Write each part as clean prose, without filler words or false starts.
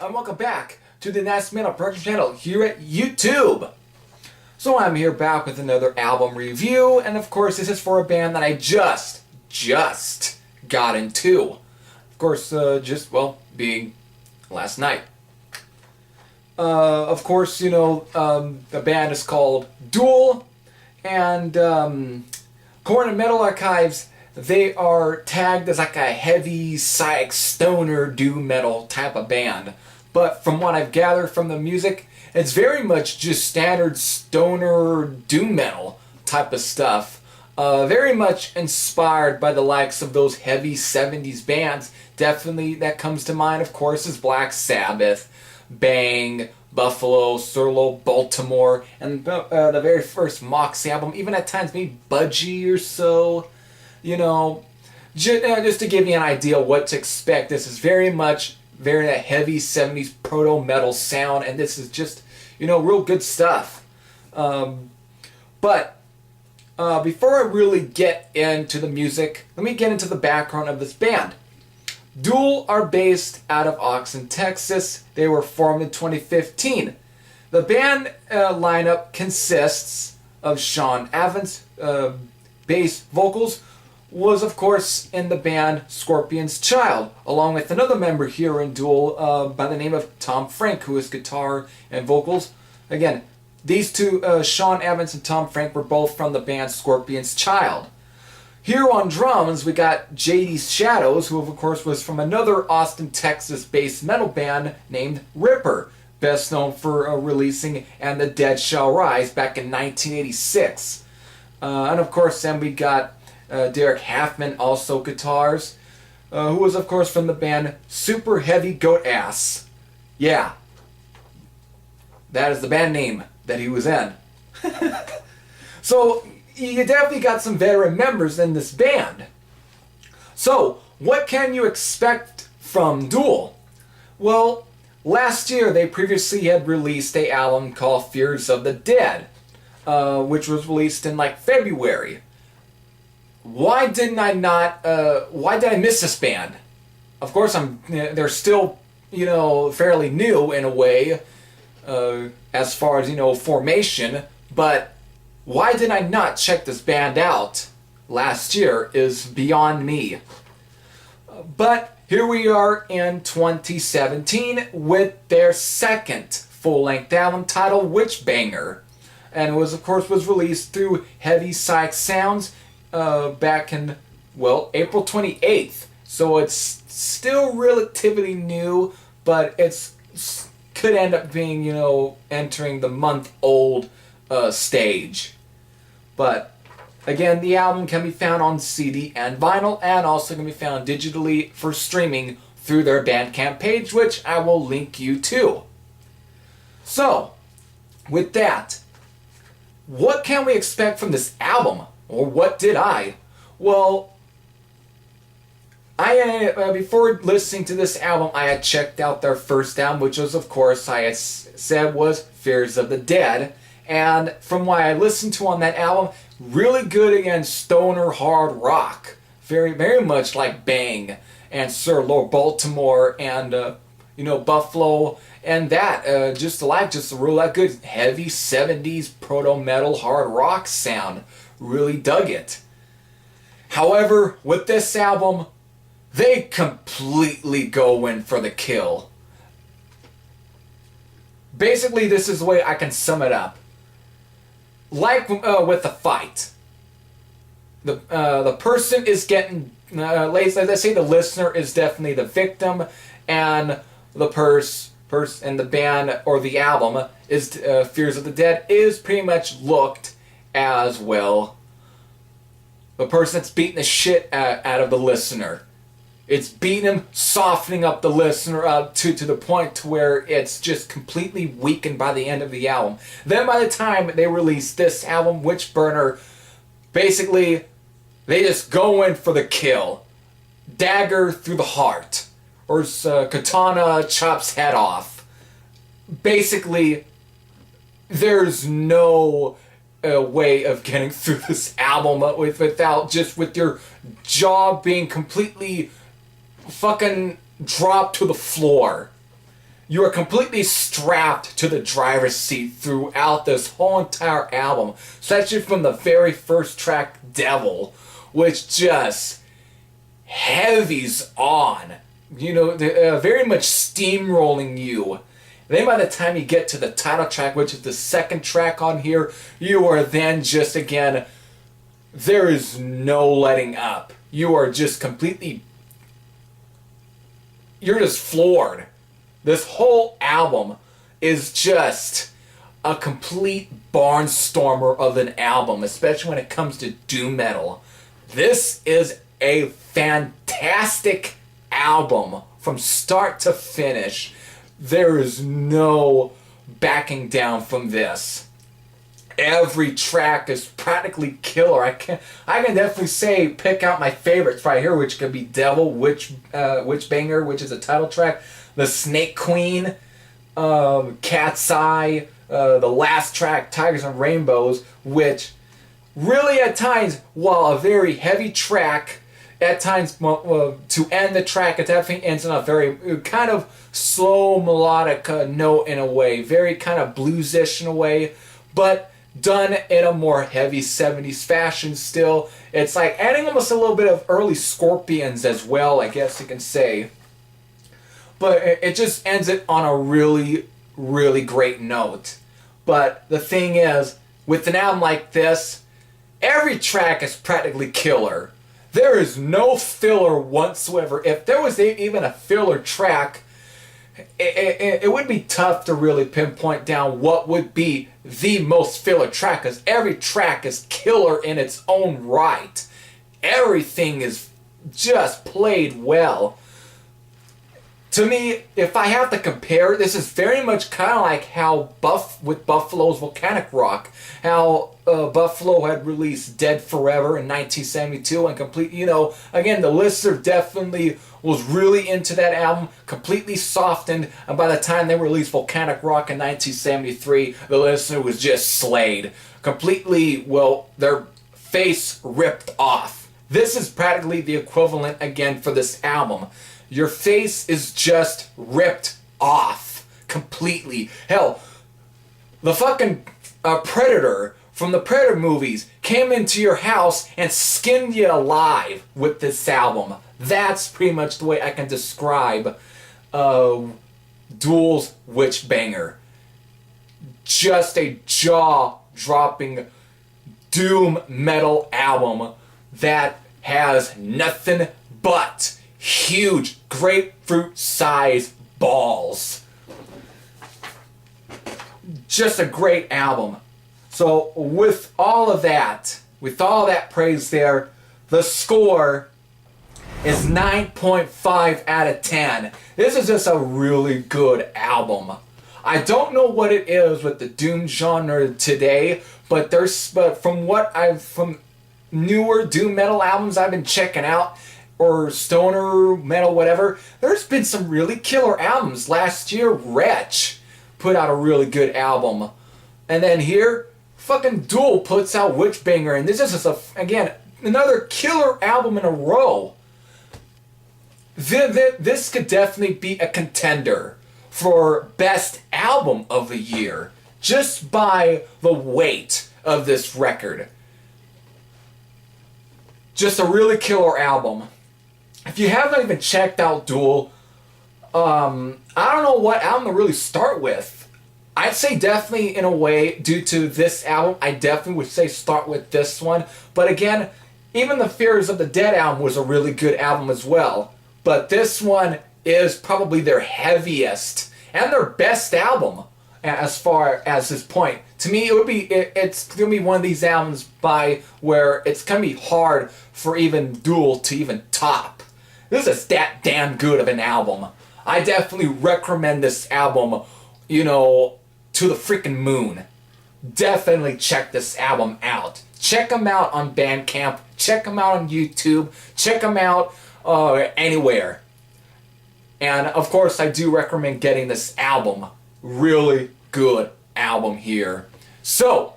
and welcome back to the Nasty Metal Production channel here at YouTube. So I'm here back with another album review, and of course this is for a band that I just got into. Of course, being last night. Of course, you know, the band is called Duel, and according to Metal Archives, they are tagged as like a heavy psych stoner doom metal type of band. But from what I've gathered from the music, it's very much just standard stoner doom metal type of stuff. Very much inspired by the likes of those heavy 70s bands. Definitely that comes to mind, of course, is Black Sabbath, Bang, Buffalo, Surlo, Baltimore, and the very first Moxie album, even at times maybe Budgie or so. You know, just to give you an idea what to expect, this is very that heavy 70s proto-metal sound, and this is just, you know, real good stuff. But before I really get into the music, let me get into the background of this band. Duel are based out of Austin, Texas. They were formed in 2015. The band lineup consists of Sean Evans, bass vocals, was of course in the band Scorpion's Child, along with another member here in Duel by the name of Tom Frank, who is guitar and vocals. Again, these two, Sean Evans and Tom Frank, were both from the band Scorpion's Child. Here on drums, we got JD's Shadows, who of course was from another Austin, Texas-based metal band named Ripper, best known for releasing And the Dead Shall Rise back in 1986. And of course then we got Derek Halfman, also guitars, who was of course from the band Super Heavy Goat Ass. Yeah, that is the band name that he was in. So you definitely got some veteran members in this band. So what can you expect from Duel? Well, last year they previously had released an album called Fears of the Dead, which was released in like February. Why did I miss this band? Of course, they're still, you know, fairly new in a way, as far as, you know, formation, but why did I not check this band out last year is beyond me. But here we are in 2017 with their second full-length album titled Witchbanger, and of course was released through Heavy Psyche Sounds back in, well, April 28th. So it's still relatively new, but it's could end up being, you know, entering the month-old stage. But again, the album can be found on CD and vinyl, and also can be found digitally for streaming through their Bandcamp page, which I will link you to. So, with that, what can we expect from this album? Or what did I? Well, before listening to this album, I had checked out their first album, which was, of course, I had said was Fears of the Dead. And from what I listened to on that album, really good again, stoner hard rock. Very, very much like Bang and Sir Lord Baltimore and, you know, Buffalo. And that, just a real good heavy 70s proto-metal hard rock sound. Really dug it. However, with this album, they completely go in for the kill. Basically, this is the way I can sum it up. Like with the fight, the person is getting, let's say the listener is definitely the victim, and the person, the band or the album is Fears of the Dead is pretty much looked as, well, the person that's beating the shit out of the listener. It's beating him, softening up the listener up to the point to where it's just completely weakened by the end of the album. Then by the time they release this album, Witchbanger, basically they just go in for the kill. Dagger through the heart. Or katana chops head off. Basically, there's no way of getting through this album without just with your jaw being completely fucking dropped to the floor. You are completely strapped to the driver's seat throughout this whole entire album, especially from the very first track, Devil, which just heavies on, very much steamrolling you. Then by the time you get to the title track, which is the second track on here, you are then just, again, there is no letting up. You are just completely, you're just floored. This whole album is just a complete barnstormer of an album, especially when it comes to doom metal. This is a fantastic album from start to finish. There is no backing down from this. Every track is practically killer. I can definitely say pick out my favorites right here, which could be Devil, Witchbanger, which is a title track, The Snake Queen, Cat's Eye, the last track, Tigers and Rainbows, which really at times, while a very heavy track, at times to end the track, it definitely ends on a very kind of slow melodic note in a way, very kind of bluesish in a way, but done in a more heavy 70s fashion still. It's like adding almost a little bit of early Scorpions as well, I guess you can say. But it just ends it on a really, really great note. But the thing is, with an album like this, every track is practically killer. There is no filler whatsoever. If there was even a filler track, it would be tough to really pinpoint down what would be the most filler track, because every track is killer in its own right. Everything is just played well. To me, if I have to compare, this is very much kind of like how with Buffalo's Volcanic Rock, how Buffalo had released Dead Forever in 1972 and again, the listener definitely was really into that album, completely softened, and by the time they released Volcanic Rock in 1973, the listener was just slayed. Completely, their face ripped off. This is practically the equivalent again for this album. Your face is just ripped off completely. Hell, the fucking Predator from the Predator movies came into your house and skinned you alive with this album. That's pretty much the way I can describe Duel's Witchbanger. Just a jaw-dropping doom metal album that has nothing but huge grapefruit-sized balls. Just a great album. So with all that praise there, the score is 9.5 out of 10. This is just a really good album. I don't know what it is with the doom genre today, but from newer doom metal albums I've been checking out, or stoner metal, whatever, there's been some really killer albums. Last year, Wretch put out a really good album. And then here, fucking Duel puts out Witchbanger, and this is just, again, another killer album in a row. This could definitely be a contender for Best Album of the Year, just by the weight of this record. Just a really killer album. If you haven't even checked out Duel, I don't know what album to really start with. I'd say definitely, in a way, due to this album, I definitely would say start with this one. But again, even the Fears of the Dead album was a really good album as well. But this one is probably their heaviest and their best album as far as this point. To me, it's going to be one of these albums by where it's going to be hard for even Duel to even top. This is that damn good of an album. I definitely recommend this album, to the freaking moon. Definitely check this album out. Check them out on Bandcamp. Check them out on YouTube. Check them out anywhere. And of course, I do recommend getting this album. Really good album here. So,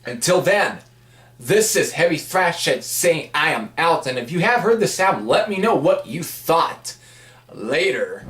until then, this is Heavy Thrash saying I am out. And if you have heard this album, let me know what you thought. Later.